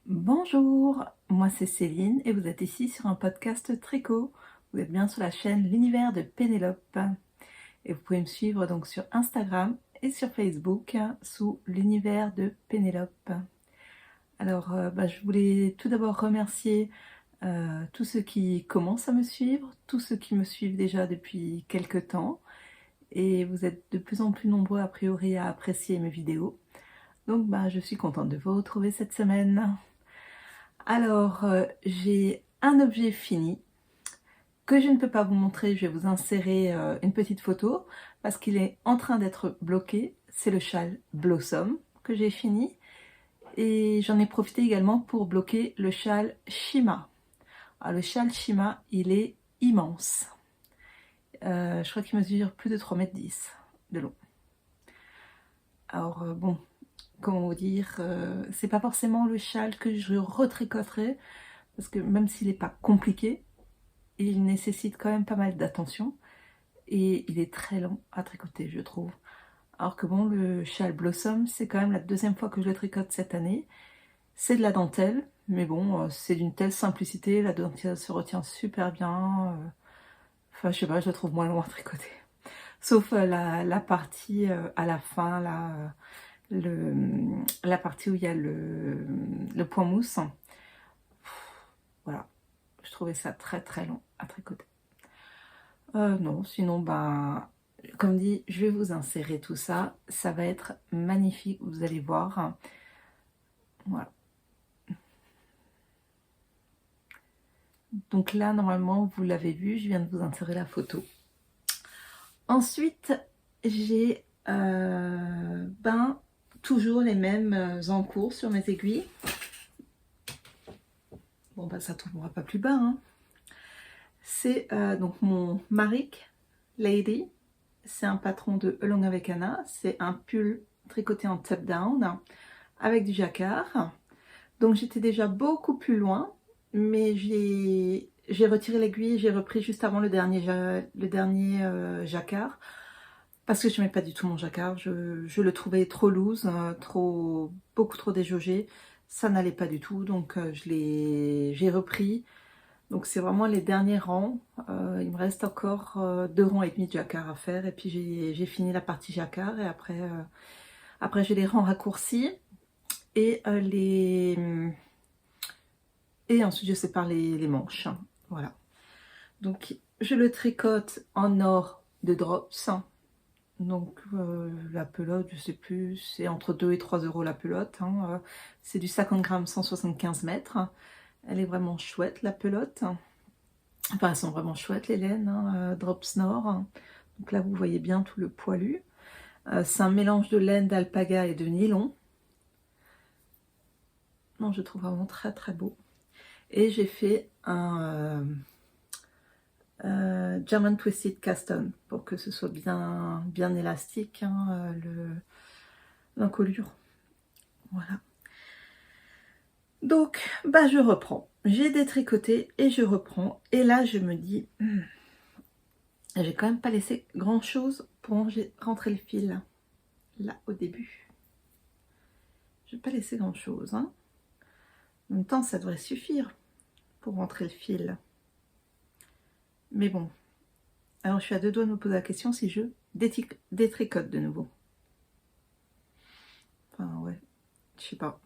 Bonjour, moi c'est Céline et vous êtes ici sur un podcast tricot. Vous êtes bien sur la chaîne L'Univers de Pénélope. Et vous pouvez me suivre donc sur Instagram et sur Facebook sous L'Univers de Pénélope. Alors je voulais tout d'abord remercier tous ceux qui commencent à me suivre, tous ceux qui me suivent déjà depuis quelques temps. Et vous êtes de plus en plus nombreux a priori à apprécier mes vidéos. Donc je suis contente de vous retrouver cette semaine. Alors, j'ai un objet fini que je ne peux pas vous montrer. Je vais vous insérer une petite photo parce qu'il est en train d'être bloqué. C'est le châle Blossom que j'ai fini. Et j'en ai profité également pour bloquer le châle Shima. Alors, le châle Shima, il est immense. Je crois qu'il mesure plus de 3,10 m de long. Alors, comment vous dire, c'est pas forcément le châle que je retricoterai. Parce que même s'il n'est pas compliqué, il nécessite quand même pas mal d'attention. Et il est très long à tricoter, je trouve. Alors que bon, le châle Blossom, c'est quand même la deuxième fois que je le tricote cette année. C'est de la dentelle, mais bon, c'est d'une telle simplicité. La dentelle se retient super bien. Enfin, je sais pas, je la trouve moins long à tricoter. Sauf la partie à la fin, là, la partie où il y a le point mousse. Voilà. Je trouvais ça très très long à tricoter. Non, sinon, comme dit, je vais vous insérer tout ça. Ça va être magnifique, vous allez voir. Voilà. Donc là, normalement, vous l'avez vu, je viens de vous insérer la photo. Ensuite, j'ai toujours les mêmes en cours sur mes aiguilles. Bon, ça ne tombera pas plus bas, hein. C'est donc mon Marik Lady. C'est un patron de Along avec Anna. C'est un pull tricoté en top down avec du jacquard. Donc j'étais déjà beaucoup plus loin, mais j'ai retiré l'aiguille, j'ai repris juste avant le dernier jacquard parce que je n'aimais pas du tout mon jacquard. Je le trouvais trop loose, beaucoup trop déjaugé. Ça n'allait pas du tout, donc j'ai repris. Donc c'est vraiment les derniers rangs. Il me reste encore 2 rangs et demi de jacquard à faire. Et puis j'ai fini la partie jacquard. Et après j'ai les rangs raccourcis. Et ensuite je sépare les manches. Voilà. Donc je le tricote en or de drops. Donc la pelote, je sais plus, c'est entre 2 et 3 euros la pelote. C'est du 50 grammes, 175 mètres. Elle est vraiment chouette la pelote. Enfin, elles sont vraiment chouettes les laines, Drops Nord. Donc là, vous voyez bien tout le poilu. C'est un mélange de laine d'alpaga et de nylon. Non, je trouve vraiment très très beau. Et j'ai fait un German Twisted Cast On pour que ce soit bien élastique, l'encolure. Voilà. Donc, je reprends. J'ai détricoté et je reprends. Et là, je me dis, j'ai quand même pas laissé grand chose pour rentrer le fil. Là, au début. Je n'ai pas laissé grand chose. En même temps, ça devrait suffire pour rentrer le fil. Mais bon. Alors, je suis à 2 doigts de me poser la question si je détricote de nouveau. Enfin, ouais. Je sais pas.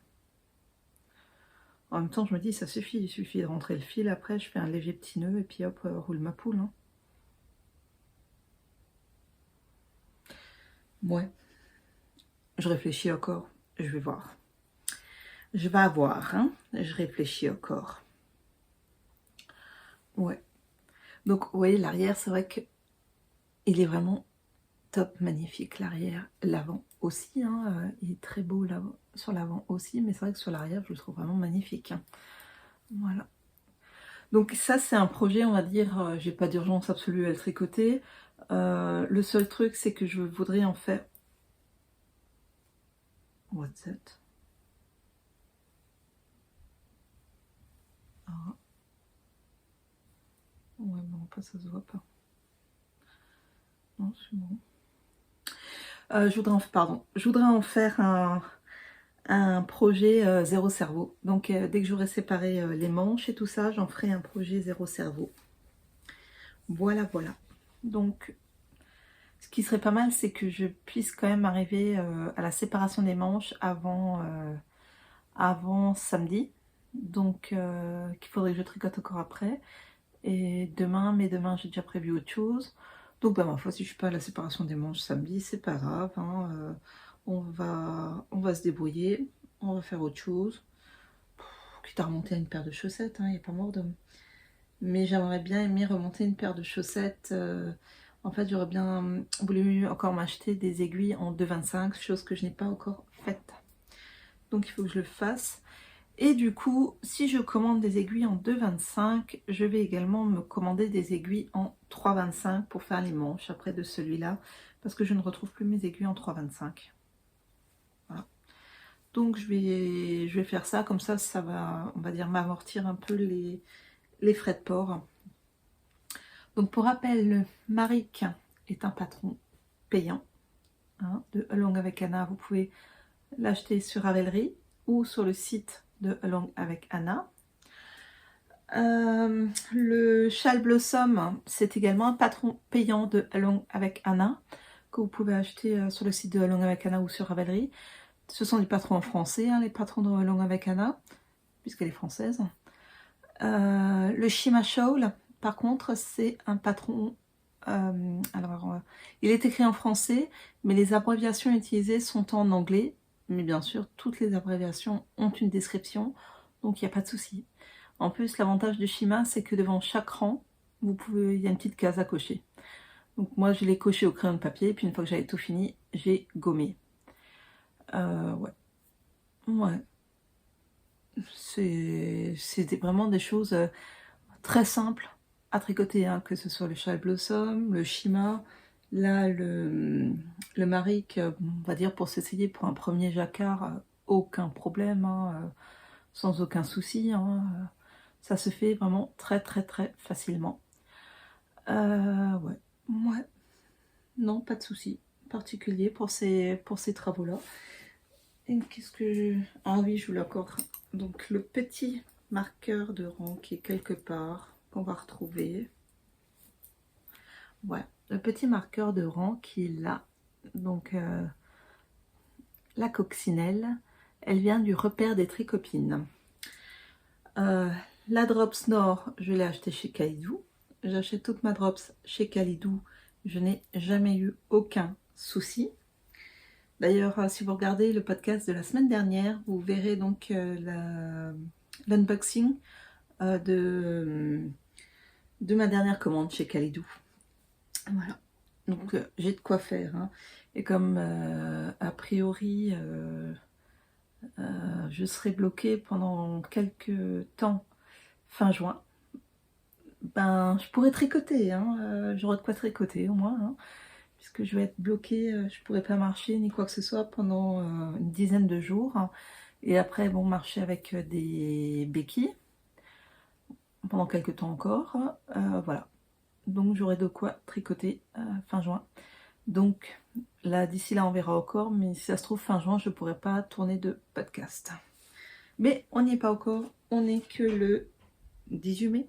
En même temps, je me dis, ça suffit. Il suffit de rentrer le fil. Après, je fais un léger petit nœud et puis hop, roule ma poule. Ouais. Je réfléchis encore. Je vais voir. Je vais avoir. Je réfléchis encore. Ouais. Donc, vous voyez, l'arrière, c'est vrai que il est vraiment top, magnifique. L'arrière, l'avant aussi, hein, il est très beau là, sur l'avant aussi, mais c'est vrai que sur l'arrière, je le trouve vraiment magnifique. Hein. Voilà. Donc ça, c'est un projet, on va dire, j'ai pas d'urgence absolue à le tricoter. Le seul truc, c'est que je voudrais en faire... What's that? Ah. Ouais, bon, pas ça se voit pas. Non, c'est bon. Je voudrais en faire un projet zéro cerveau. Donc dès que j'aurai séparé les manches et tout ça, j'en ferai un projet zéro cerveau. Voilà, voilà. Donc ce qui serait pas mal, c'est que je puisse quand même arriver à la séparation des manches avant samedi. Donc qu'il faudrait que je tricote encore après. Et demain, mais demain j'ai déjà prévu autre chose. Donc bah, ma foi, si je suis pas à la séparation des manches samedi, c'est pas grave. Hein, on va se débrouiller. On va faire autre chose. Quitte à remonter à une paire de chaussettes, il n'y a pas mort d'homme. Mais j'aimerais bien aimer remonter une paire de chaussettes. En fait, j'aurais bien voulu encore m'acheter des aiguilles en 2,25, chose que je n'ai pas encore faite. Donc il faut que je le fasse. Et du coup, si je commande des aiguilles en 2,25, je vais également me commander des aiguilles en 3,25 pour faire les manches après de celui-là, parce que je ne retrouve plus mes aiguilles en 3,25. Voilà. Donc je vais faire ça, comme ça va, on va dire, m'amortir un peu les frais de port. Donc pour rappel, le Maric est un patron payant, hein, de Along avec Anna. Vous pouvez l'acheter sur Ravelry ou sur le site de Along avec Anna. Le Châle Blossom, c'est également un patron payant de Along avec Anna, que vous pouvez acheter sur le site de Along avec Anna ou sur Ravelry. Ce sont des patrons en français, hein, les patrons de Along avec Anna, puisqu'elle est française. Le Shima Shawl, par contre, c'est un patron... il est écrit en français, mais les abréviations utilisées sont en anglais. Mais bien sûr, toutes les abréviations ont une description, donc il n'y a pas de souci. En plus, l'avantage de Shima, c'est que devant chaque rang, il y a une petite case à cocher. Donc moi, je l'ai coché au crayon de papier, et puis une fois que j'avais tout fini, j'ai gommé. Ouais. Ouais. C'était vraiment des choses très simples à tricoter, hein, que ce soit le Châle Blossom, le Shima, là, le Maric, on va dire pour s'essayer pour un premier jacquard, aucun problème, hein, sans aucun souci, hein, ça se fait vraiment très très très facilement. Ouais, ouais, non, pas de souci particulier pour ces travaux-là. Et qu'est-ce que je... Ah oui, je voulais encore... Donc le petit marqueur de rang qui est quelque part, qu'on va retrouver. Ouais, le petit marqueur de rang qui est là. Donc la coccinelle, elle vient du repère des tricopines. La Drops Nord, je l'ai achetée chez Kalidou. J'achète toute ma Drops chez Kalidou. Je n'ai jamais eu aucun souci. D'ailleurs, si vous regardez le podcast de la semaine dernière, vous verrez donc l'unboxing de ma dernière commande chez Kalidou. Voilà. Donc j'ai de quoi faire. Hein. Et comme a priori je serai bloquée pendant quelques temps fin juin, ben je pourrais tricoter. Hein. J'aurai de quoi tricoter au moins. Hein. Puisque je vais être bloquée, je ne pourrai pas marcher ni quoi que ce soit pendant une dizaine de jours. Hein. Et après, bon, marcher avec des béquilles pendant quelques temps encore. Voilà. Donc j'aurai de quoi tricoter fin juin. Donc là, d'ici là, on verra encore. Mais si ça se trouve, fin juin, je ne pourrai pas tourner de podcast. Mais on n'y est pas encore. On n'est que le 18 mai.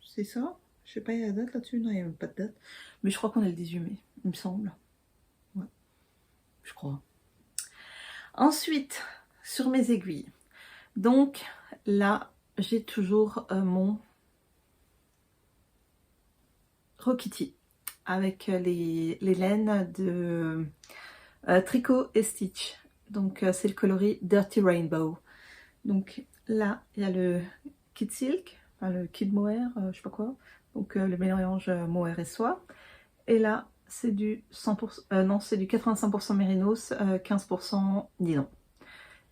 C'est ça? Je sais pas, il y a la date là-dessus? Non, il n'y a même pas de date. Mais je crois qu'on est le 18 mai, il me semble. Ouais, je crois. Ensuite, sur mes aiguilles. Donc là, j'ai toujours mon Rokiti avec les laines de Tricot et Stitch. Donc c'est le coloris Dirty Rainbow. Donc là, il y a le Kid Silk, enfin le Kid Mohair, je sais pas quoi. Donc le mélange mohair et soie. Et là, c'est du 100%, non, c'est du 85% mérinos, 15% nylon.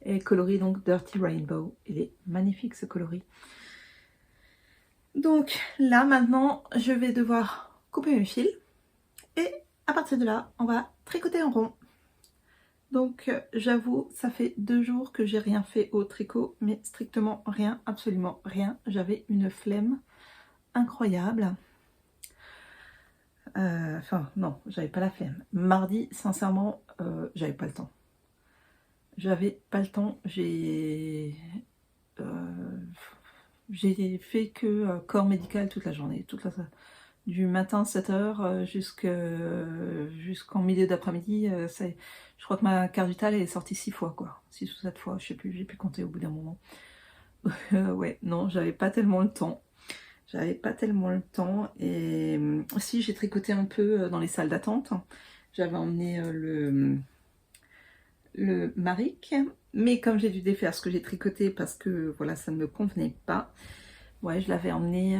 Et coloris donc Dirty Rainbow. Il est magnifique ce coloris. Donc là maintenant, je vais devoir couper mes fils. Et à partir de là, on va tricoter en rond. Donc j'avoue, ça fait 2 jours que j'ai rien fait au tricot, mais strictement rien, absolument rien. J'avais une flemme incroyable. Enfin non, j'avais pas la flemme. Mardi, sincèrement, j'avais pas le temps. J'avais pas le temps. J'ai fait que corps médical toute la journée, du matin 7h jusqu'en milieu d'après-midi. Je crois que ma carte vitale est sortie 6 fois, quoi. 6 ou 7 fois, je sais plus, j'ai pu compter au bout d'un moment. Ouais, non, j'avais pas tellement le temps. J'avais pas tellement le temps. Et si, j'ai tricoté un peu dans les salles d'attente. J'avais emmené le Maric, mais comme j'ai dû défaire ce que j'ai tricoté parce que voilà, ça ne me convenait pas, ouais, je l'avais emmené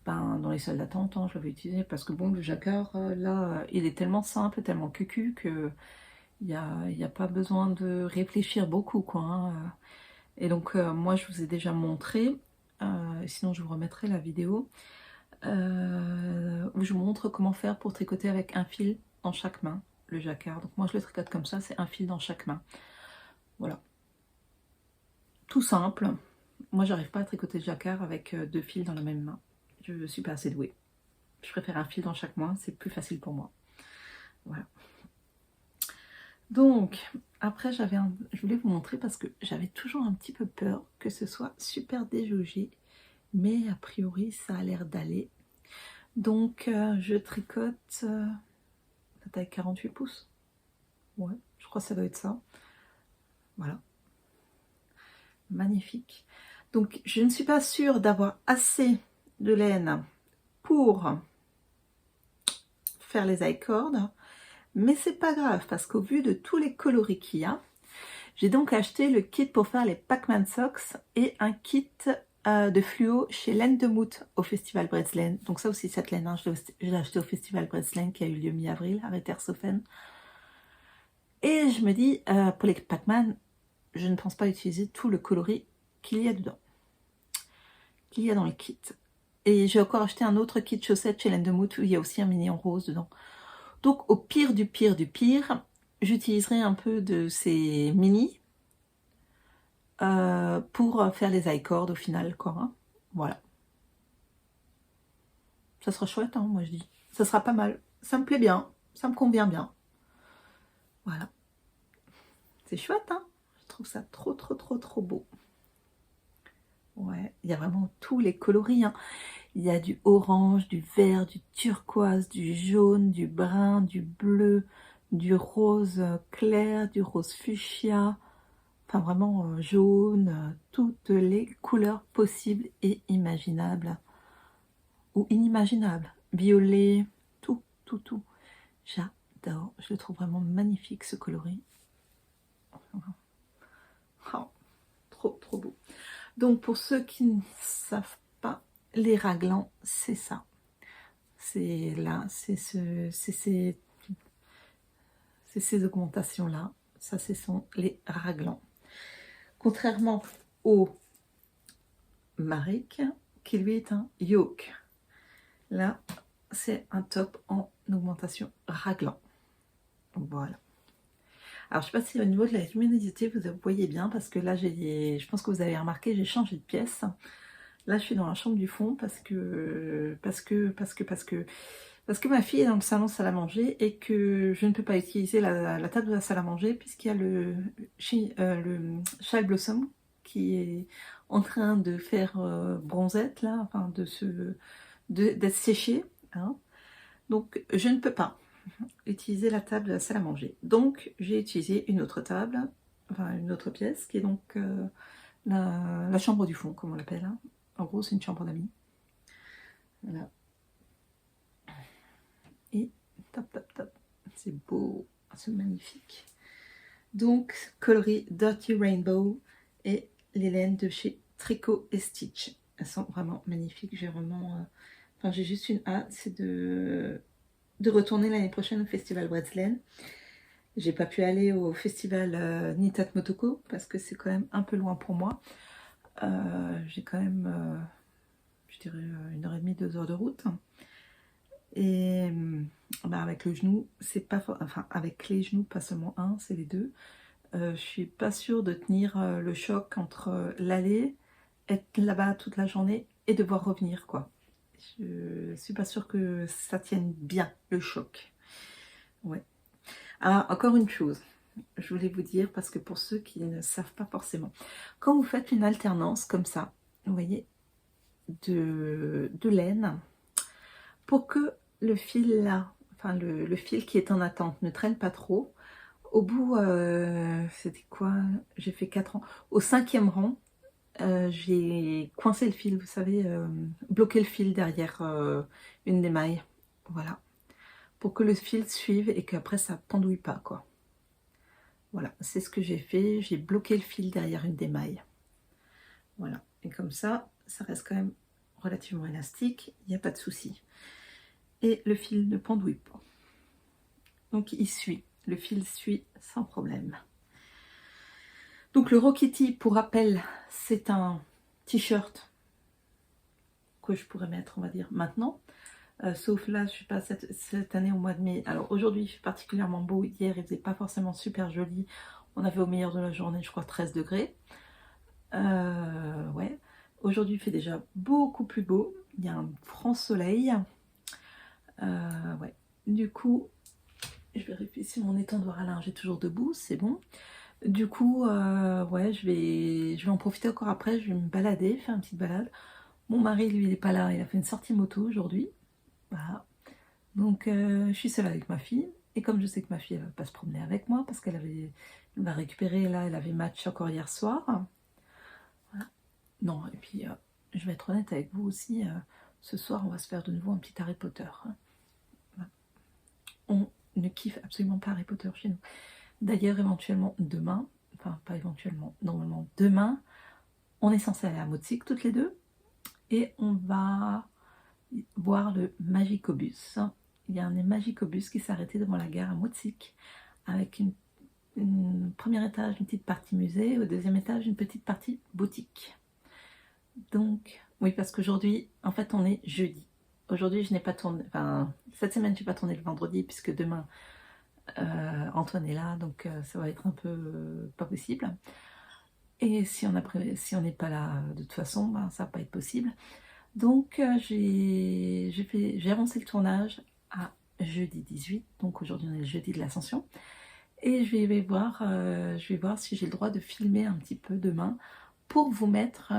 dans les salles d'attente, hein, je l'avais utilisé parce que bon, le jacquard là, il est tellement simple, tellement cucu que il y a pas besoin de réfléchir beaucoup, quoi, hein. Et donc moi je vous ai déjà montré, sinon je vous remettrai la vidéo où je vous montre comment faire pour tricoter avec un fil dans chaque main, le jacquard. Donc moi je le tricote comme ça, c'est un fil dans chaque main. Voilà. Tout simple. Moi j'arrive pas à tricoter le jacquard avec 2 fils dans la même main. Je suis pas assez douée. Je préfère un fil dans chaque main, c'est plus facile pour moi. Voilà. Donc, après je voulais vous montrer parce que j'avais toujours un petit peu peur que ce soit super déjaugé. Mais a priori ça a l'air d'aller. Donc je tricote la taille 48 pouces. Ouais, je crois que ça doit être ça. Voilà. Magnifique. Donc je ne suis pas sûre d'avoir assez de laine pour faire les I-cords, mais c'est pas grave parce qu'au vu de tous les coloris qu'il y a, j'ai donc acheté le kit pour faire les Pac-Man Socks et un kit de fluo chez Laine de Mout au Festival Breslen. Donc ça aussi, cette laine, hein, je l'ai acheté au Festival Breslen qui a eu lieu mi-avril à Rettershofen. Et je me dis, pour les Pac-Man, je ne pense pas utiliser tout le coloris qu'il y a dedans, qu'il y a dans le kit. Et j'ai encore acheté un autre kit chaussettes chez Laine de Mout où il y a aussi un mini en rose dedans. Donc au pire du pire du pire, j'utiliserai un peu de ces mini pour faire les I-cords au final, quoi, hein. Voilà. Ça sera chouette, hein, moi je dis. Ça sera pas mal. Ça me plaît bien. Ça me convient bien. Voilà. C'est chouette, hein. Je trouve ça trop, trop, trop, trop beau. Ouais, il y a vraiment tous les coloris, hein. Il y a du orange, du vert, du turquoise, du jaune, du brun, du bleu, du rose clair, du rose fuchsia. Enfin vraiment jaune, toutes les couleurs possibles et imaginables. Ou inimaginables. Violet, tout, tout, tout. J'adore, je le trouve vraiment magnifique ce coloris. Oh, trop, trop beau. Donc pour ceux qui ne savent pas, les raglans, c'est ça. C'est là, c'est ces augmentations-là. Ça, ce sont les raglans. Contrairement au Maric, qui lui est un yoke. Là, c'est un top en augmentation raglan. Voilà. Alors, je ne sais pas si au niveau de la luminosité, vous voyez bien, parce que là, je pense que vous avez remarqué, j'ai changé de pièce. Là, je suis dans la chambre du fond parce que ma fille est dans le salon salle à manger et que je ne peux pas utiliser la table de la salle à manger puisqu'il y a le Child Blossom qui est en train de faire bronzette, là, enfin d'être séché, hein. Donc, je ne peux pas utiliser la table de la salle à manger. Donc, j'ai utilisé une autre table, enfin une autre pièce qui est donc la chambre du fond, comme on l'appelle, hein. En gros, c'est une chambre d'amis. Voilà. Et top, top, top. C'est beau, c'est magnifique. Donc, coloris Dirty Rainbow et les laines de chez Tricot et Stitch. Elles sont vraiment magnifiques. J'ai vraiment... Enfin, j'ai juste une hâte, c'est de de retourner l'année prochaine au festival Wesleyan. J'ai pas pu aller au festival Nitat Motoko parce que c'est quand même un peu loin pour moi. J'ai quand même, je dirais, 1h30, 2 heures de route. Et bah, avec le genou, c'est pas enfin avec les genoux, pas seulement un, c'est les deux. Je suis pas sûre de tenir le choc entre l'aller, être là-bas toute la journée et devoir revenir, quoi. Je suis pas sûre que ça tienne bien le choc. Ouais. Ah, encore une chose, je voulais vous dire, parce que pour ceux qui ne savent pas forcément, quand vous faites une alternance comme ça, vous voyez, de laine, pour que le fil là, enfin le fil qui est en attente ne traîne pas trop, au bout, c'était quoi? J'ai fait 4 ans. Au 5e rang, j'ai coincé le fil, vous savez, bloqué le fil derrière une des mailles. Voilà. Pour que le fil suive et qu'après ça pendouille pas, quoi. Voilà, c'est ce que j'ai fait. J'ai bloqué le fil derrière une des mailles. Voilà. Et comme ça reste quand même relativement élastique. Il n'y a pas de souci. Et le fil ne pendouille pas. Donc il suit. Le fil suit sans problème. Donc le Rokiti, pour rappel, c'est un t-shirt que je pourrais mettre, on va dire, maintenant. Sauf là, je suis pas cette année au mois de mai. Alors aujourd'hui, il fait particulièrement beau. Hier, il faisait pas forcément super joli. On avait au meilleur de la journée, je crois, 13 degrés. Ouais. Aujourd'hui, il fait déjà beaucoup plus beau. Il y a un franc soleil. Ouais. Du coup, je vérifie si mon étendoir à linge est toujours debout. C'est bon. Du coup, ouais, je vais en profiter encore après. Je vais me balader, faire une petite balade. Mon mari, lui, il n'est pas là. Il a fait une sortie moto aujourd'hui. Voilà. Donc, je suis seule avec ma fille. Et comme je sais que ma fille, elle va pas se promener avec moi parce elle va récupérer, là, elle avait match encore hier soir. Voilà. Non, et puis, je vais être honnête avec vous aussi. Ce soir, on va se faire de nouveau un petit Harry Potter. Voilà. On ne kiffe absolument pas Harry Potter chez nous. D'ailleurs, éventuellement, demain, enfin, pas éventuellement, normalement, demain, on est censé aller à Motsik toutes les deux. Et on va voir le Magicobus. Il y a un Magicobus qui s'est arrêté devant la gare à Motsik avec une premier étage, une petite partie musée, au deuxième étage, une petite partie boutique. Donc, oui, parce qu'aujourd'hui, en fait, on est jeudi. Aujourd'hui, je n'ai pas tourné, enfin, cette semaine, je n'ai pas tourné le vendredi, puisque demain, Antoine est là, donc ça va être un peu pas possible. Et si on n'est pas là, de toute façon, ben, ça va pas être possible. Donc j'ai avancé le tournage à jeudi 18, donc aujourd'hui on est le jeudi de l'Ascension, et je vais voir si j'ai le droit de filmer un petit peu demain pour vous mettre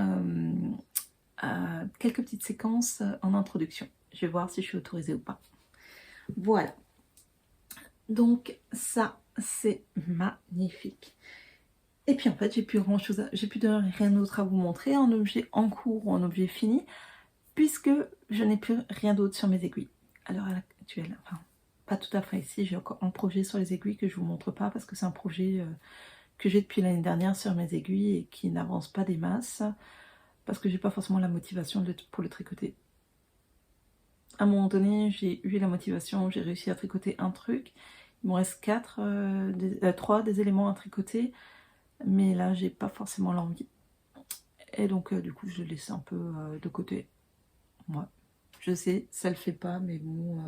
quelques petites séquences en introduction. Je vais voir si je suis autorisée ou pas. Voilà. Donc ça, c'est magnifique. Et puis en fait, j'ai plus rien d'autre à vous montrer, un objet en cours ou un objet fini, puisque je n'ai plus rien d'autre sur mes aiguilles. À l'heure actuelle, enfin, pas tout à fait ici, j'ai encore un projet sur les aiguilles que je ne vous montre pas, parce que c'est un projet que j'ai depuis l'année dernière sur mes aiguilles et qui n'avance pas des masses, parce que j'ai pas forcément la motivation pour le tricoter. À un moment donné, j'ai eu la motivation, j'ai réussi à tricoter un truc, il me reste 3 des éléments à tricoter, mais là, j'ai pas forcément l'envie. Et donc, du coup, je laisse un peu de côté. Ouais. Je sais, ça le fait pas, mais bon,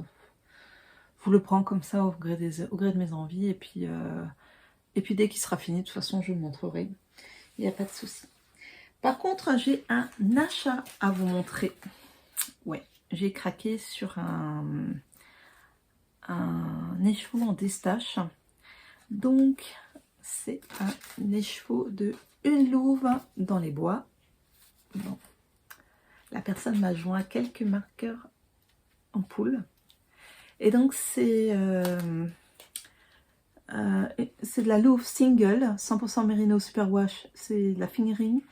je vous le prends comme ça au gré de mes envies. Et puis dès qu'il sera fini, de toute façon, je vous le montrerai. Il n'y a pas de souci. Par contre, j'ai un achat à vous montrer. Ouais, j'ai craqué sur un écheveau en destache. Donc, c'est un écheveau de une louve dans les bois. Bon. La personne m'a joint quelques marqueurs en poule. Et donc, c'est de la louve single, 100% Merino Superwash, c'est de la fingering,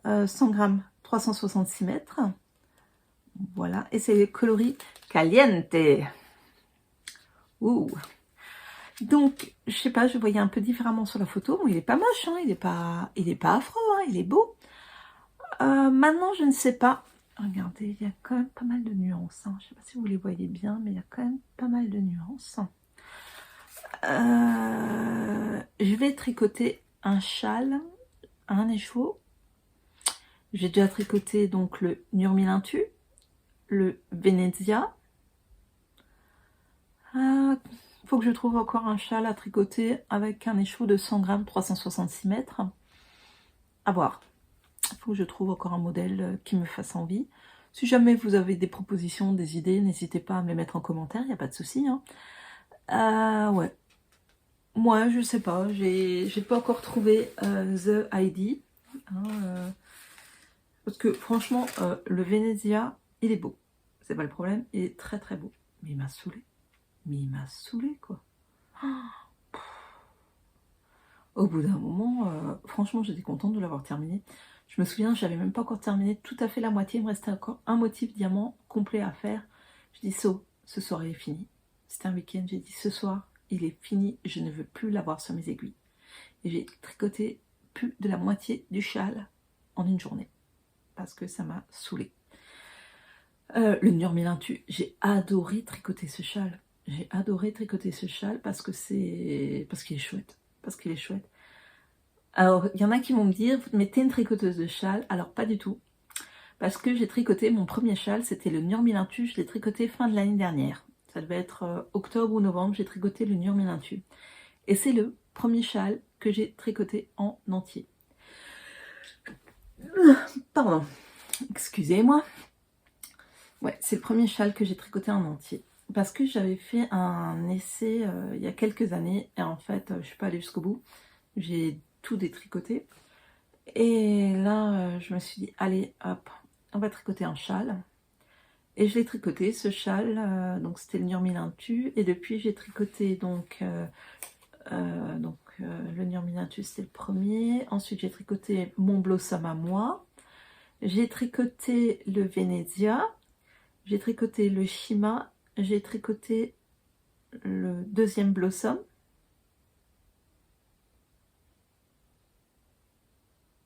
100 grammes, 366 mètres. Voilà, et c'est les coloris caliente. Ouh. Donc, je sais pas, je voyais un peu différemment sur la photo. Bon, il est pas moche, hein, il est pas affreux, hein, il est beau. Maintenant, je ne sais pas. Regardez, il y a quand même pas mal de nuances. Hein. Je ne sais pas si vous les voyez bien, mais il y a quand même pas mal de nuances. Je vais tricoter un châle à un écheveau. J'ai déjà tricoté donc le Nurmilintu, le Venezia. Faut que je trouve encore un châle à tricoter avec un écheveau de 100 grammes, 366 mètres. À voir. Il faut que je trouve encore un modèle qui me fasse envie. Si jamais vous avez des propositions, des idées, n'hésitez pas à me les mettre en commentaire, il n'y a pas de souci. Hein. Ouais. Moi, je sais pas, j'ai pas encore trouvé The ID. Hein, parce que franchement, le Venezia, il est beau. C'est pas le problème, il est très très beau. Mais il m'a saoulé. Mais il m'a saoulé, quoi. Au bout d'un moment, franchement, j'étais contente de l'avoir terminé. Je me souviens, j'avais même pas encore terminé tout à fait la moitié. Il me restait encore un motif diamant complet à faire. Je dis, ce soir, il est fini. C'était un week-end, j'ai dit, ce soir, il est fini. Je ne veux plus l'avoir sur mes aiguilles. Et j'ai tricoté plus de la moitié du châle en une journée. Parce que ça m'a saoulée. Le Nurmilintu, j'ai adoré tricoter ce châle. J'ai adoré tricoter ce châle parce qu'il est chouette. Parce qu'il est chouette. Alors, il y en a qui vont me dire, mais t'es une tricoteuse de châle. Alors, pas du tout. Parce que j'ai tricoté mon premier châle, c'était le Nurmilintu. Je l'ai tricoté fin de l'année dernière. Ça devait être octobre ou novembre, j'ai tricoté le Nurmilintu. Et c'est le premier châle que j'ai tricoté en entier. Pardon. Excusez-moi. Ouais, c'est le premier châle que j'ai tricoté en entier. Parce que j'avais fait un essai il y a quelques années. Et en fait, je suis pas allée jusqu'au bout. J'ai tout détricoté. Et là, je me suis dit, allez, hop, on va tricoter un châle. Et je l'ai tricoté, ce châle. Donc, c'était le Nurmilintu. Et depuis, j'ai tricoté donc, le Nurmilintu, c'était le premier. Ensuite, j'ai tricoté mon Blossom à moi. J'ai tricoté le Venezia. J'ai tricoté le Shima. J'ai tricoté le deuxième Blossom.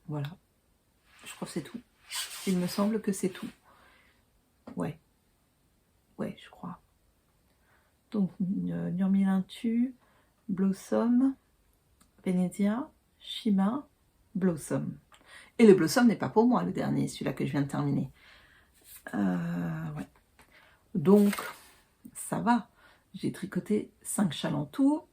Voilà. Je crois que c'est tout. Il me semble que c'est tout. Ouais. Ouais, je crois. Donc, Nurmilintu, Blossom, Venezia, Shima, Blossom. Et le Blossom n'est pas pour moi, le dernier, celui-là que je viens de terminer. Ouais. Donc, ça va. J'ai tricoté 5 châles en tout.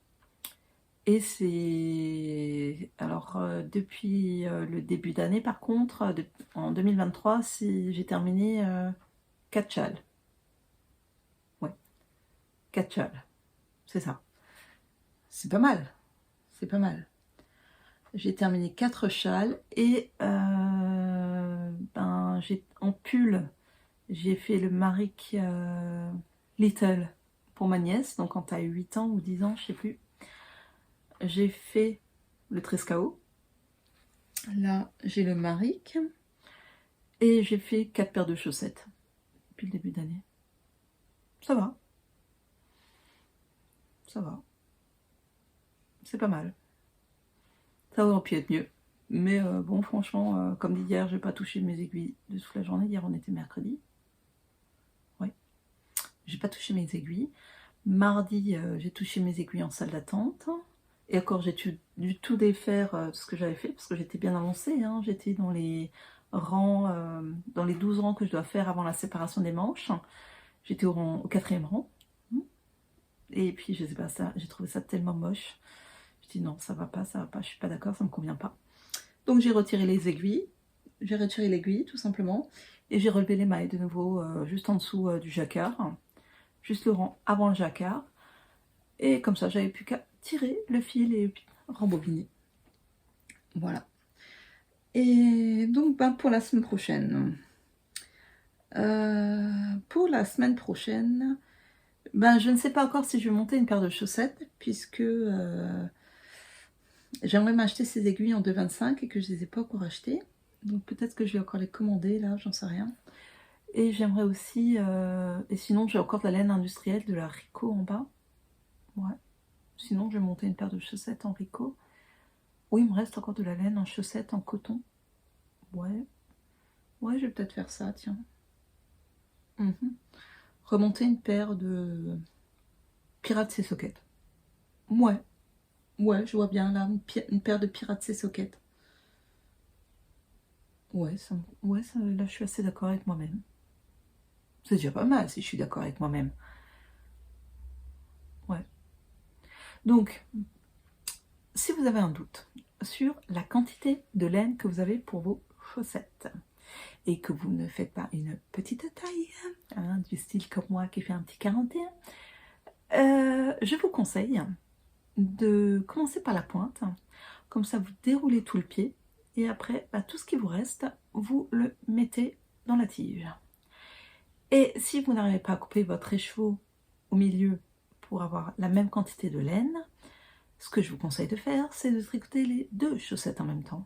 Et c'est... Alors, depuis le début d'année, par contre, en 2023, j'ai terminé 4 châles. Ouais, 4 châles. C'est ça. C'est pas mal. C'est pas mal. J'ai terminé 4 châles et en pull, j'ai fait le Marik Little pour ma nièce, donc quand elle a 8 ans ou 10 ans, je sais plus. J'ai fait le Trescao. Là, j'ai le Marik. Et j'ai fait 4 paires de chaussettes depuis le début d'année. Ça va. Ça va. C'est pas mal. Ça aurait pu être mieux. Mais bon, franchement, comme dit hier, j'ai pas touché mes aiguilles de toute la journée. Hier, on était mercredi. Oui. J'ai pas touché mes aiguilles. Mardi, j'ai touché mes aiguilles en salle d'attente. Et encore, j'ai dû tout défaire ce que j'avais fait, parce que j'étais bien avancée. Hein. J'étais dans les rangs, dans les 12 rangs que je dois faire avant la séparation des manches. J'étais au 4e rang. Et puis, je sais pas, ça, j'ai trouvé ça tellement moche. Je dis non, ça va pas, je suis pas d'accord, ça me convient pas. Donc, j'ai retiré les aiguilles. J'ai retiré l'aiguille, tout simplement. Et j'ai relevé les mailles de nouveau, juste en dessous du jacquard. Juste le rang avant le jacquard. Et comme ça, j'avais plus qu'à tirer le fil et puis rembobiner. Voilà. Et donc, pour la semaine prochaine. Je ne sais pas encore si je vais monter une paire de chaussettes, puisque j'aimerais m'acheter ces aiguilles en 2,25 et que je ne les ai pas encore achetées. Donc peut-être que je vais encore les commander, là, j'en sais rien. Et j'aimerais aussi... et sinon, j'ai encore de la laine industrielle, de la Rico en bas. Ouais. Sinon, je vais monter une paire de chaussettes en Rico. Oui, il me reste encore de la laine en chaussettes en coton. Ouais. Ouais, je vais peut-être faire ça, tiens. Mhm. Remonter une paire de Pirates et Socket. Ouais, ouais, je vois bien là, une paire de Pirates et Socket. Ouais, là je suis assez d'accord avec moi-même. C'est déjà pas mal si je suis d'accord avec moi-même. Ouais. Donc, si vous avez un doute sur la quantité de laine que vous avez pour vos chaussettes et que vous ne faites pas une petite taille, hein, du style comme moi qui fait un petit 41, je vous conseille de commencer par la pointe. Comme ça, vous déroulez tout le pied et après, bah, tout ce qui vous reste, vous le mettez dans la tige. Et si vous n'arrivez pas à couper votre écheveau au milieu pour avoir la même quantité de laine, ce que je vous conseille de faire, c'est de tricoter les deux chaussettes en même temps.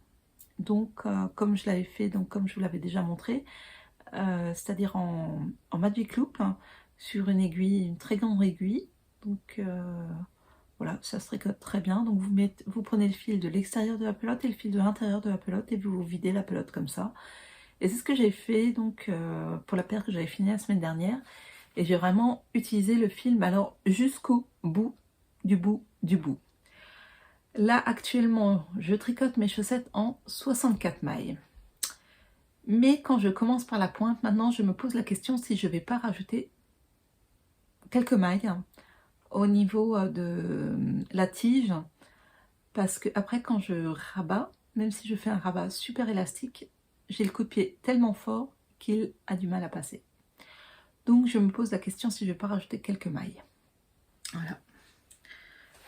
Donc, comme je l'avais fait, donc comme je vous l'avais déjà montré, c'est-à-dire en Magic Loop, hein, sur une aiguille, une très grande aiguille. Donc, voilà, ça se tricote très bien. Donc, vous prenez le fil de l'extérieur de la pelote et le fil de l'intérieur de la pelote et vous videz la pelote comme ça. Et c'est ce que j'ai fait donc pour la paire que j'avais finie la semaine dernière. Et j'ai vraiment utilisé le fil, alors jusqu'au bout, du bout, du bout. Là, actuellement, je tricote mes chaussettes en 64 mailles. Mais quand je commence par la pointe, maintenant, je me pose la question si je ne vais pas rajouter quelques mailles au niveau de la tige. Parce que après, quand je rabats, même si je fais un rabat super élastique, j'ai le coup de pied tellement fort qu'il a du mal à passer. Donc, je me pose la question si je ne vais pas rajouter quelques mailles. Voilà.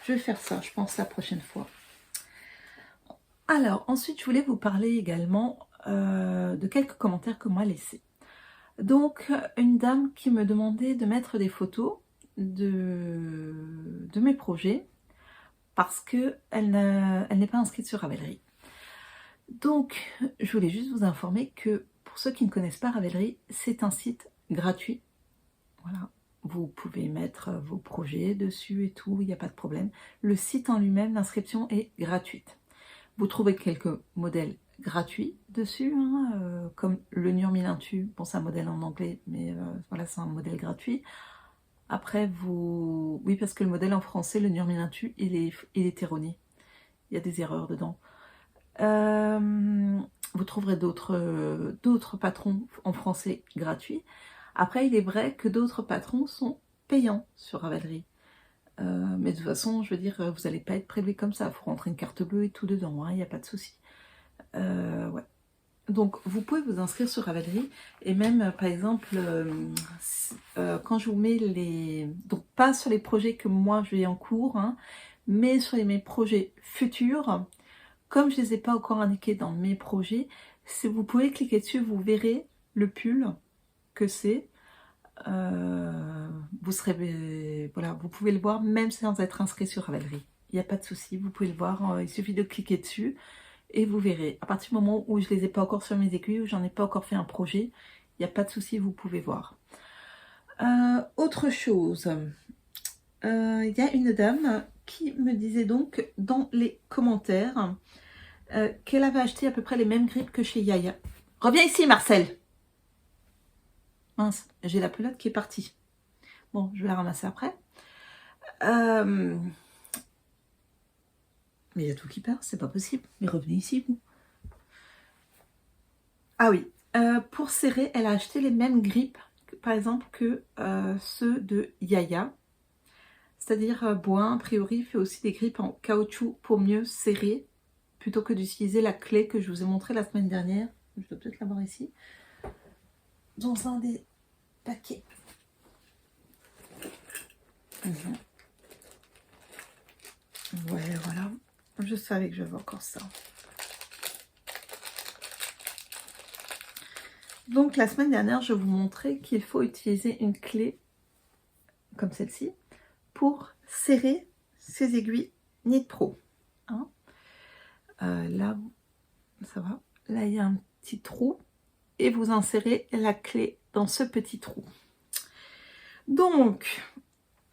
Je vais faire ça, je pense, la prochaine fois. Alors, ensuite, je voulais vous parler également de quelques commentaires qu'on m'a laissés. Donc, une dame qui me demandait de mettre des photos de mes projets parce qu'elle n'est pas inscrite sur Ravelry. Donc, je voulais juste vous informer que pour ceux qui ne connaissent pas Ravelry, c'est un site gratuit. Voilà, vous pouvez mettre vos projets dessus et tout, il n'y a pas de problème. Le site en lui-même, l'inscription est gratuite. Vous trouvez quelques modèles gratuits dessus, hein, comme le Nurmilintu. Bon, c'est un modèle en anglais, mais voilà, c'est un modèle gratuit. Après, oui, parce que le modèle en français, le Nurmilintu, il est erroné. Il y a des erreurs dedans. Vous trouverez d'autres patrons en français gratuits. Après, il est vrai que d'autres patrons sont payants sur Ravelry. Mais de toute façon, je veux dire, vous n'allez pas être prélevé comme ça. Il faut rentrer une carte bleue et tout dedans, il n'y a pas de souci. Ouais. Donc, vous pouvez vous inscrire sur Ravelry. Et même, par exemple, quand je vous mets les... Donc, pas sur les projets que moi, j'ai en cours, hein, mais sur mes projets futurs, comme je ne les ai pas encore indiqués dans mes projets, si vous pouvez cliquer dessus, vous verrez le pull que c'est. Voilà, vous pouvez le voir même sans être inscrit sur Ravelry. Il n'y a pas de souci, vous pouvez le voir, il suffit de cliquer dessus et vous verrez. À partir du moment où je ne les ai pas encore sur mes aiguilles, où j'en ai pas encore fait un projet, il n'y a pas de souci, vous pouvez voir. Autre chose, il y a une dame qui me disait donc dans les commentaires qu'elle avait acheté à peu près les mêmes grippes que chez Yaya. Reviens ici, Marcel! Mince, j'ai la pelote qui est partie. Bon, je vais la ramasser après. Mais il y a tout qui part, c'est pas possible. Mais revenez ici, vous. Ah oui, pour serrer, elle a acheté les mêmes grippes, par exemple, que ceux de Yaya. C'est-à-dire, Boin, a priori, fait aussi des grippes en caoutchouc pour mieux serrer, plutôt que d'utiliser la clé que je vous ai montrée la semaine dernière. Je dois peut-être l'avoir ici. Dans un des paquets. Ouais, voilà. Je savais que j'avais encore ça. Donc, la semaine dernière, je vous montrais qu'il faut utiliser une clé comme celle-ci pour serrer ces aiguilles Knit Pro. Hein, là, ça va. Là, il y a un petit trou et vous insérez la clé dans ce petit trou. Donc,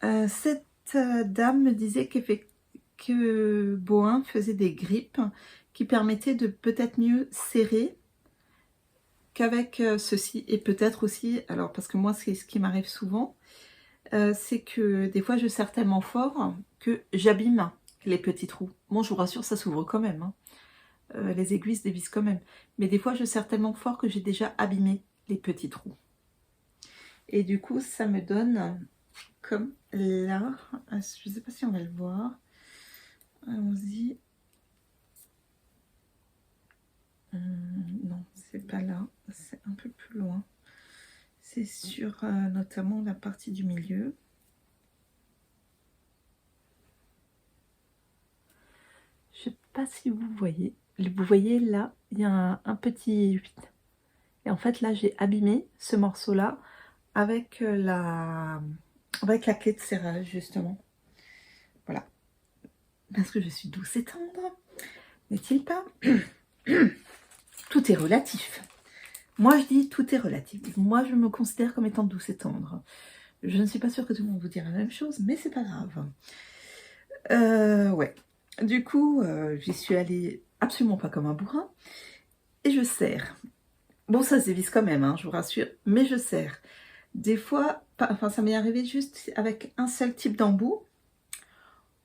cette dame me disait que Boin faisait des grippes qui permettaient de peut-être mieux serrer qu'avec ceci, et peut-être aussi, alors parce que moi c'est ce qui m'arrive souvent, c'est que des fois je serre tellement fort que j'abîme les petits trous. Bon, je vous rassure, ça s'ouvre quand même, hein. Les aiguilles se dévissent quand même. Mais des fois je serre tellement fort que j'ai déjà abîmé les petits trous. Et du coup ça me donne comme là, je ne sais pas si on va le voir. Allons-y. Non, c'est pas là, c'est un peu plus loin. C'est sur notamment la partie du milieu. Je sais pas si vous voyez. Vous voyez là, il y a un petit 8. Et en fait là, j'ai abîmé ce morceau-là avec avec la clé de serrage justement. Voilà. Parce que je suis douce et tendre, n'est-il pas? Tout est relatif. Moi je dis tout est relatif. Moi je me considère comme étant douce et tendre. Je ne suis pas sûre que tout le monde vous dira la même chose, mais c'est pas grave. Ouais. Du coup, j'y suis allée absolument pas comme un bourrin. Et je serre. Bon, ça se dévisse quand même, hein, je vous rassure, mais je serre. Des fois, enfin, ça m'est arrivé juste avec un seul type d'embout,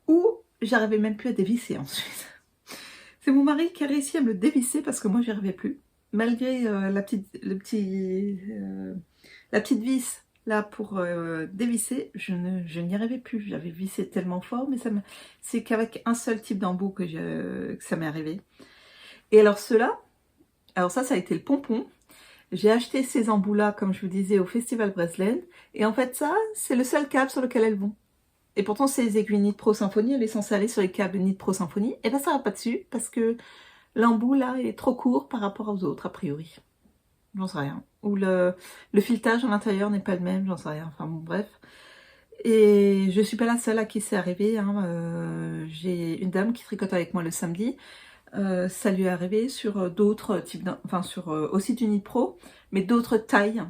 où j'arrivais même plus à dévisser ensuite. C'est mon mari qui a réussi à me le dévisser parce que moi, j'y arrivais plus. Malgré la petite vis là pour dévisser, je n'y arrivais plus. J'avais vissé tellement fort, mais c'est qu'avec un seul type d'embout que ça m'est arrivé. Et alors ceux-là, alors ça a été le pompon. J'ai acheté ces embouts-là, comme je vous disais, au Festival Breslen. Et en fait, ça, c'est le seul câble sur lequel elles vont. Et pourtant, c'est les aiguilles Nitpro Symphonie, elle est censée aller sur les câbles Nitpro Symphonie. Et bien, ça va pas dessus, parce que l'embout, là, est trop court par rapport aux autres, a priori. J'en sais rien. Ou le filetage à l'intérieur n'est pas le même, j'en sais rien. Enfin, bon, bref. Et je suis pas la seule à qui c'est arrivé, hein. J'ai une dame qui tricote avec moi le samedi. Ça lui est arrivé sur d'autres types, enfin sur aussi du Nitpro, mais d'autres tailles,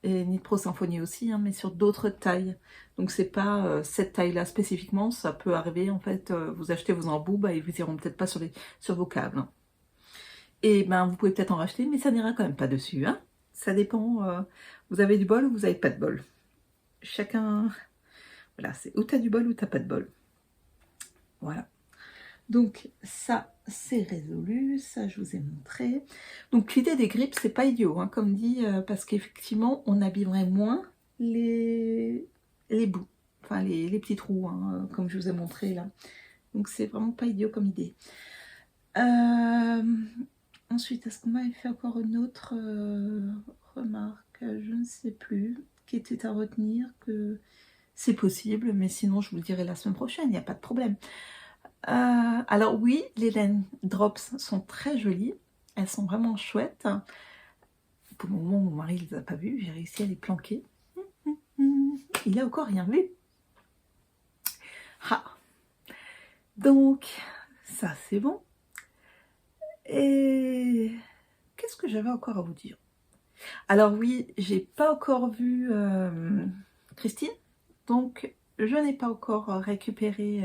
et Nitpro Symphonie aussi, hein, mais sur d'autres tailles. Donc c'est pas cette taille-là spécifiquement, ça peut arriver en fait. Vous achetez vos embouts, bah, ils vous iront peut-être pas sur vos câbles. Et ben vous pouvez peut-être en racheter, mais ça n'ira quand même pas dessus, hein. Ça dépend. Vous avez du bol ou vous n'avez pas de bol. Chacun, voilà, c'est ou t'as du bol ou t'as pas de bol. Voilà. Donc ça, c'est résolu, ça je vous ai montré. Donc l'idée des grippes, c'est pas idiot, hein, comme dit, parce qu'effectivement, on abîmerait moins les bouts, enfin les petits trous, hein, comme je vous ai montré là. Donc c'est vraiment pas idiot comme idée. Ensuite, est-ce qu'on m'avait fait encore une autre remarque, je ne sais plus, qui était à retenir, que c'est possible, mais sinon je vous le dirai la semaine prochaine, il n'y a pas de problème. Alors oui, les laines drops sont très jolies, elles sont vraiment chouettes. Pour le moment, mon mari ne les a pas vues, j'ai réussi à les planquer. Il n'a encore rien vu. Ah. Donc, ça c'est bon. Et qu'est-ce que j'avais encore à vous dire? Alors oui, j'ai pas encore vu Christine, donc je n'ai pas encore récupéré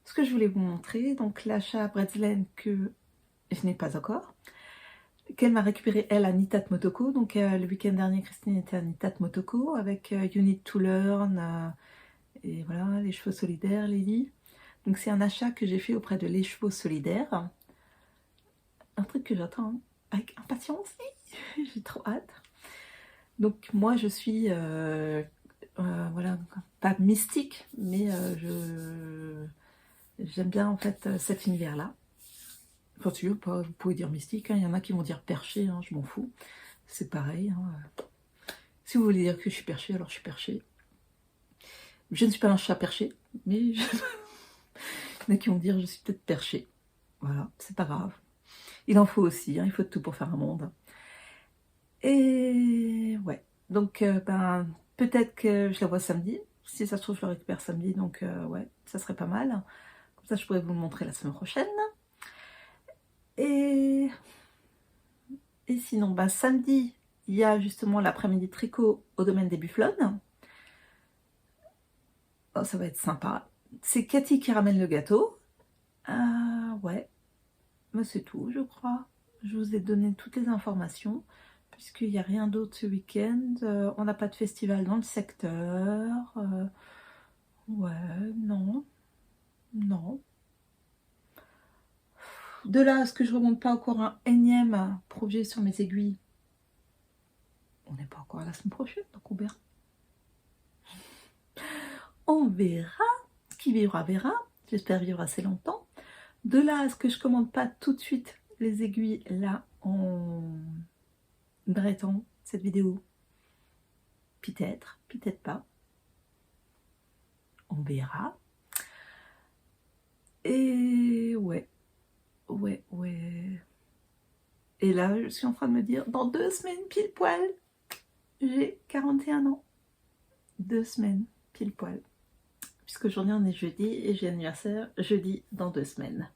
ce que je voulais vous montrer. Donc l'achat Breslen que je n'ai pas encore, qu'elle m'a récupéré elle à Nitat Motoko. Donc le week-end dernier, Christine était à Nitat Motoko avec You Need to Learn et voilà, les chevaux solidaires, Lily. Donc c'est un achat que j'ai fait auprès de Les Chevaux Solidaires. Un truc que j'attends avec impatience. J'ai trop hâte. Donc moi je suis voilà, pas mystique, mais j'aime bien en fait cet univers là. Enfin si, vous pouvez dire mystique, hein. Il y en a qui vont dire perché, hein, je m'en fous, c'est pareil, hein. Si vous voulez dire que je suis perché, alors je suis perché. Je ne suis pas un chat perché, mais il y en a qui vont dire je suis peut-être perché. Voilà, c'est pas grave. Il en faut aussi, hein, il faut de tout pour faire un monde. Et ouais, donc ben, peut-être que je la vois samedi. Si ça se trouve, je la récupère samedi, donc ouais, ça serait pas mal. Comme ça, je pourrais vous le montrer la semaine prochaine. Et sinon, ben, samedi, il y a justement l'après-midi tricot au domaine des Bufflonnes. Oh, ça va être sympa. C'est Cathy qui ramène le gâteau. Ouais, mais c'est tout, je crois. je vous ai donné toutes les informations, puisqu'il n'y a rien d'autre ce week-end. On n'a pas de festival dans le secteur. Ouais, non, non. De là à ce que je ne remonte pas encore un énième projet sur mes aiguilles, on n'est pas encore à la semaine prochaine, donc on verra. On verra. Qui vivra verra. J'espère vivre assez longtemps. De là à ce que je commande pas tout de suite les aiguilles là en arrêtant cette vidéo, peut-être, peut-être pas. On verra. Et ouais. Et là, je suis en train de me dire, dans 2 semaines pile poil, j'ai 41 ans. 2 semaines pile poil. Puisqu'aujourd'hui on est jeudi et j'ai anniversaire jeudi dans 2 semaines.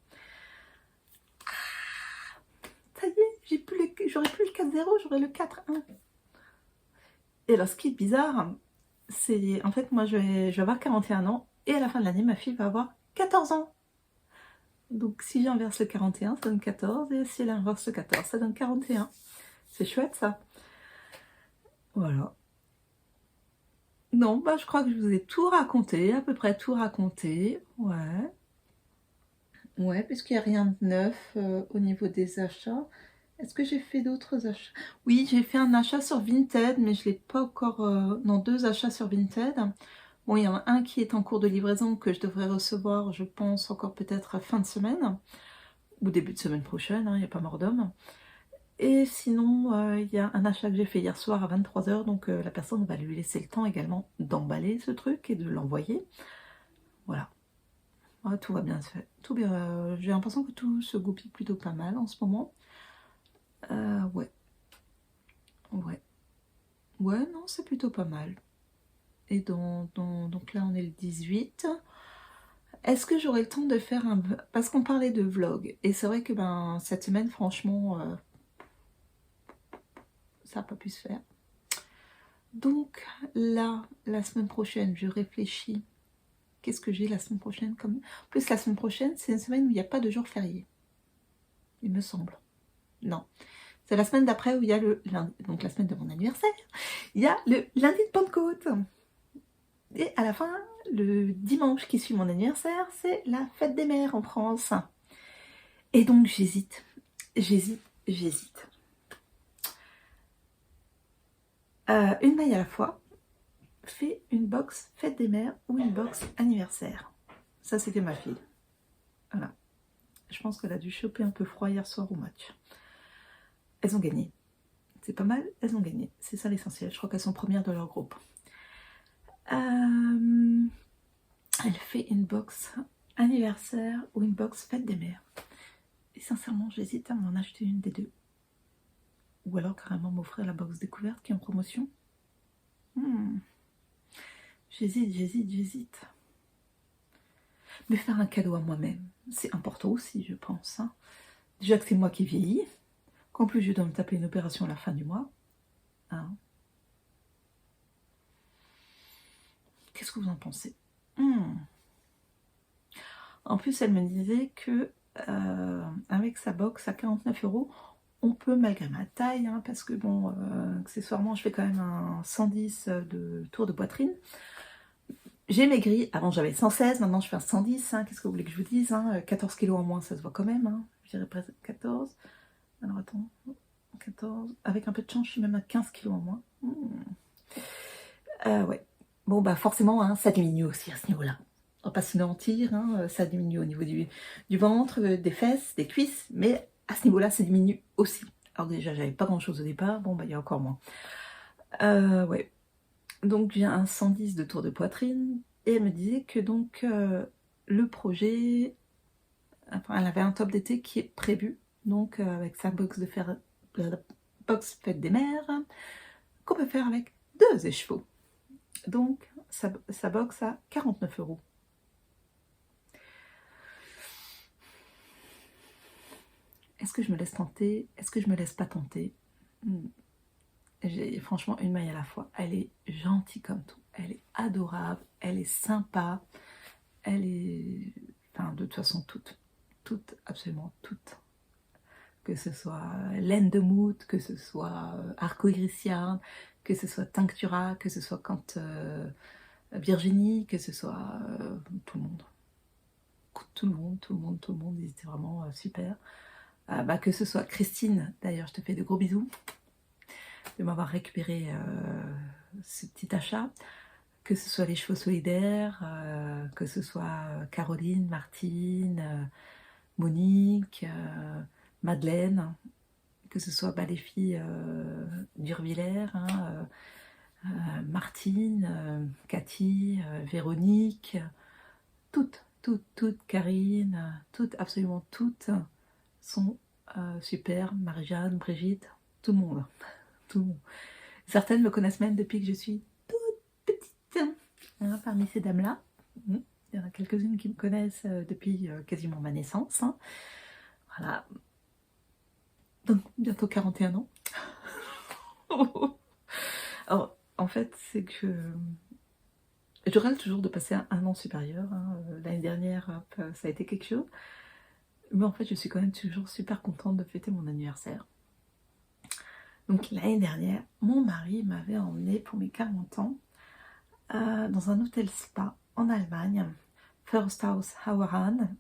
Ça y est, j'aurai plus le 4-0, j'aurai le 4-1. Et alors ce qui est bizarre, c'est en fait moi je vais avoir 41 ans et à la fin de l'année ma fille va avoir 14 ans. Donc si j'inverse le 41, ça donne 14 et si elle inverse le 14, ça donne 41. C'est chouette ça. Voilà. Non, bah je crois que je vous ai tout raconté, à peu près tout raconté. Ouais. Ouais, puisqu'il n'y a rien de neuf au niveau des achats. Est-ce que j'ai fait d'autres achats? Oui, j'ai fait un achat sur Vinted, mais je ne l'ai pas encore... non, 2 achats sur Vinted. Bon, il y en a un qui est en cours de livraison que je devrais recevoir, je pense, encore peut-être fin de semaine. Ou début de semaine prochaine, hein, il n'y a pas mort d'homme. Et sinon, il y a un achat que j'ai fait hier soir à 23h, donc la personne va lui laisser le temps également d'emballer ce truc et de l'envoyer. Voilà. Ouais, tout va bien se faire. Tout bien, j'ai l'impression que tout se goupille plutôt pas mal en ce moment. Ouais. Ouais, non, c'est plutôt pas mal. Et donc là, on est le 18. Est-ce que j'aurai le temps de faire un... Parce qu'on parlait de vlog. Et c'est vrai que cette semaine, franchement, ça n'a pas pu se faire. Donc là, la semaine prochaine, je réfléchis. Qu'est-ce que j'ai la semaine prochaine comme... En plus, la semaine prochaine, c'est une semaine où il n'y a pas de jour férié. Il me semble. Non. C'est la semaine d'après où il y a le lundi. Donc la semaine de mon anniversaire. Il y a le lundi de Pentecôte. Et à la fin, le dimanche qui suit mon anniversaire, c'est la fête des mères en France. Et donc j'hésite. Une maille à la fois. Fais une box fête des mères ou une box anniversaire. Ça, c'était ma fille. Voilà. Je pense qu'elle a dû choper un peu froid hier soir au match. Elles ont gagné. C'est pas mal, elles ont gagné. C'est ça l'essentiel. Je crois qu'elles sont premières de leur groupe. Elle fait une box anniversaire ou une box fête des mères. Et sincèrement, j'hésite à m'en acheter une des deux. Ou alors carrément m'offrir la box découverte qui est en promotion. J'hésite. Mais faire un cadeau à moi-même, c'est important aussi, je pense. Hein. Déjà que c'est moi qui vieillis, qu'en plus je dois me taper une opération à la fin du mois. Hein. Qu'est-ce que vous en pensez? En plus, elle me disait que avec sa box à 49 €, on peut, malgré ma taille, hein, parce que bon, accessoirement, je fais quand même un 110 de tour de poitrine. J'ai maigri, avant j'avais 116, maintenant je fais un 110, hein. Qu'est-ce que vous voulez que je vous dise, hein, 14 kg en moins, ça se voit quand même, hein. Je dirais presque 14. Alors attends, 14, avec un peu de chance, je suis même à 15 kg en moins. Ouais, bon bah forcément, hein, ça diminue aussi à ce niveau-là. On va pas se mentir, hein, ça diminue au niveau du ventre, des fesses, des cuisses, mais à ce niveau-là, ça diminue aussi. Alors déjà, j'avais pas grand-chose au départ, bon bah il y a encore moins. Ouais, donc j'ai un 110 de tour de poitrine, et elle me disait que donc le projet, enfin, elle avait un top d'été qui est prévu, donc avec sa box box fête des mères, qu'on peut faire avec 2 écheveaux. Donc sa box à 49 €. Est-ce que je me laisse tenter? Est-ce que je me laisse pas tenter? J'ai franchement une maille à la fois. Elle est gentille comme tout. Elle est adorable. Elle est sympa. Elle est... Enfin, de toute façon, toutes, absolument toutes. que ce soit laine de mout, que ce soit arco-iris yarn, que ce soit Tinctura, que ce soit Virginie, que ce soit tout le monde. Tout le monde, ils étaient vraiment super. Que ce soit Christine, d'ailleurs je te fais de gros bisous, de m'avoir récupéré ce petit achat, que ce soit les chevaux solidaires, que ce soit Caroline, Martine, Monique, Madeleine, que ce soit les filles d'Urvillers, hein, Martine, Cathy, Véronique, toutes, Karine, absolument toutes sont super, Marie-Jeanne, Brigitte, tout le monde, tout le monde. Certaines me connaissent même depuis que je suis toute petite, hein, parmi ces dames-là. Il y en a quelques-unes qui me connaissent depuis quasiment ma naissance, hein. Voilà. Donc, bientôt 41 ans. Alors, en fait, c'est que je rêve toujours de passer un an supérieur, hein. L'année dernière, hop, ça a été quelque chose. Mais en fait, je suis quand même toujours super contente de fêter mon anniversaire. Donc, l'année dernière, mon mari m'avait emmenée pour mes 40 ans dans un hôtel spa en Allemagne, Forsthaus Hauerhahn.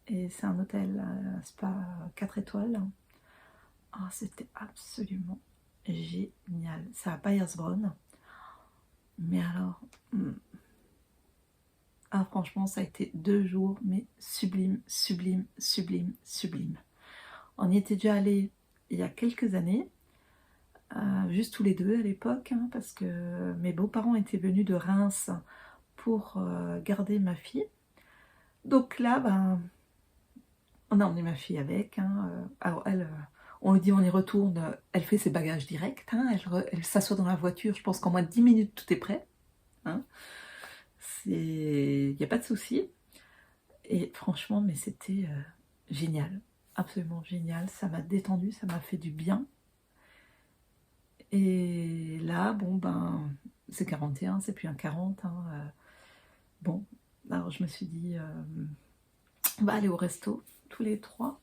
Et c'est un hôtel spa 4 étoiles. Ah, c'était absolument génial. C'est à Bayersbronn. Mais alors, franchement, ça a été 2 jours, mais sublime. On y était déjà allé il y a quelques années, juste tous les deux à l'époque, hein, parce que mes beaux-parents étaient venus de Reims pour garder ma fille. Donc là, on a emmené ma fille avec. Hein, alors elle, on lui dit on y retourne, elle fait ses bagages directs, hein, elle s'assoit dans la voiture, je pense qu'en moins de 10 minutes tout est prêt. Hein. Il n'y a pas de souci. Et franchement, mais c'était génial, absolument génial. Ça m'a détendu, ça m'a fait du bien. Et là, c'est 41, c'est plus un 40. Hein, bon, alors je me suis dit, on va aller au resto, tous les 3.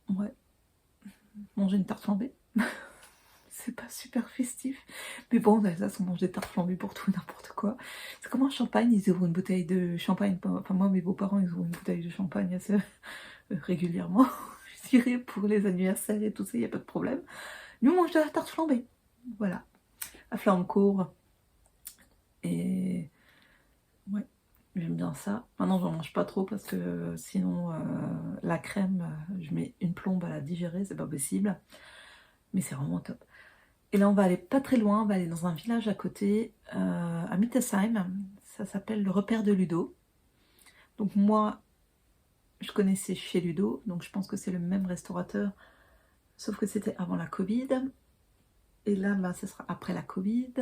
Ouais, manger une tarte flambée. C'est pas super festif. Mais bon, ça, on mange des tartes flambées pour tout, n'importe quoi. C'est comme en Champagne, ils ouvrent une bouteille de champagne. Enfin, moi, mes beaux-parents, ils ouvrent une bouteille de champagne assez régulièrement. Je dirais, pour les anniversaires et tout ça, il n'y a pas de problème. Nous, on mange de la tarte flambée. Voilà. À Flamancourt. Et ouais, j'aime bien ça. Maintenant, j'en mange pas trop parce que sinon, la crème, je mets une plombe à la digérer, c'est pas possible. Mais c'est vraiment top. Et là, on va aller pas très loin, on va aller dans un village à côté, à Mittesheim. Ça s'appelle le repère de Ludo. Donc moi, je connaissais chez Ludo, donc je pense que c'est le même restaurateur, sauf que c'était avant la Covid. Et là, ce sera après la Covid.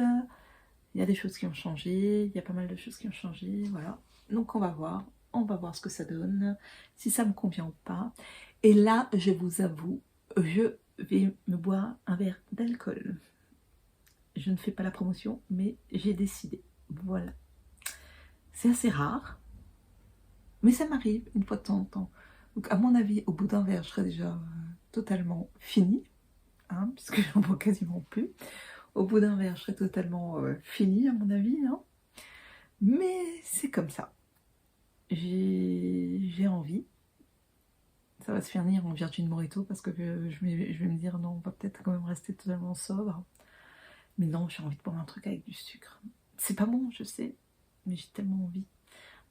Il y a des choses qui ont changé, il y a pas mal de choses qui ont changé, voilà. Donc on va voir ce que ça donne, si ça me convient ou pas. Et là, je vous avoue, je vais me boire un verre d'alcool. Je ne fais pas la promotion, mais j'ai décidé. Voilà. C'est assez rare, mais ça m'arrive une fois de temps en temps. Donc à mon avis, au bout d'un verre, je serai déjà totalement finie, hein, puisque j'en bois quasiment plus. Au bout d'un verre, je serai totalement finie, à mon avis. Hein. Mais c'est comme ça. J'ai envie. Ça va se finir en Virgin Morito, parce que je vais me dire, non, on va peut-être quand même rester totalement sobre. Mais non, j'ai envie de boire un truc avec du sucre. C'est pas bon, je sais, mais j'ai tellement envie.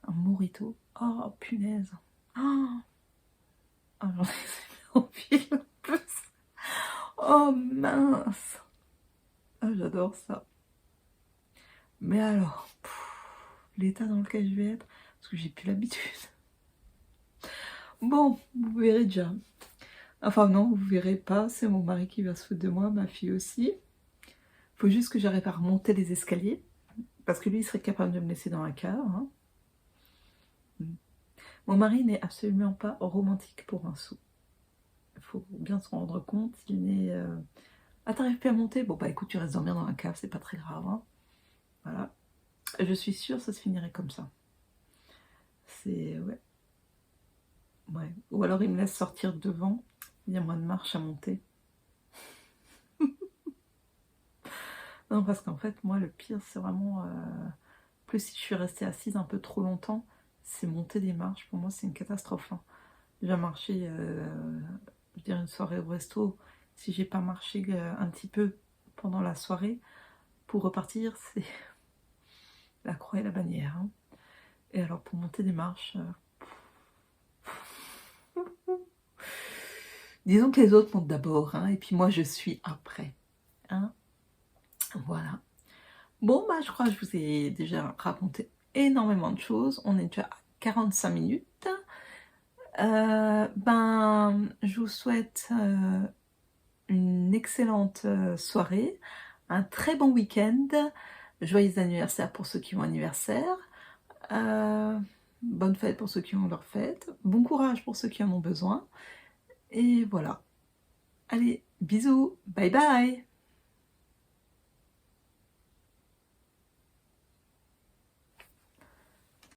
Un mojito. Oh, punaise. Oh, j'en ai envie en plus. Oh, mince. Ah, j'adore ça. Mais alors, l'état dans lequel je vais être, parce que j'ai plus l'habitude. Bon, vous verrez déjà. Enfin non, vous verrez pas, c'est mon mari qui va se foutre de moi, ma fille aussi. Faut juste que j'arrive à remonter les escaliers, parce que lui, il serait capable de me laisser dans la cave. Hein. Mon mari n'est absolument pas romantique pour un sou. Il faut bien se rendre compte, il n'est... Ah, t'arrives plus à monter? Bon, bah écoute, tu restes dormir dans la cave, c'est pas très grave. Hein. Voilà. Je suis sûre que ça se finirait comme ça. C'est... Ouais. Ouais. Ou alors il me laisse sortir devant, il y a moins de marche à monter. Non, parce qu'en fait, moi, le pire, c'est vraiment... plus si je suis restée assise un peu trop longtemps, c'est monter des marches. Pour moi, c'est une catastrophe, hein. Déjà marcher, je dirais une soirée au resto, si j'ai pas marché un petit peu pendant la soirée, pour repartir, c'est la croix et la bannière, hein. Et alors pour monter des marches, disons que les autres montent d'abord, hein, et puis moi je suis après, hein. Voilà. Bon, bah je crois que je vous ai déjà raconté énormément de choses. On est déjà à 45 minutes. Je vous souhaite une excellente soirée, un très bon week-end, joyeux anniversaire pour ceux qui ont anniversaire, euh, bonne fête pour ceux qui ont leur fête, bon courage pour ceux qui en ont besoin, et voilà. Allez, bisous, bye bye!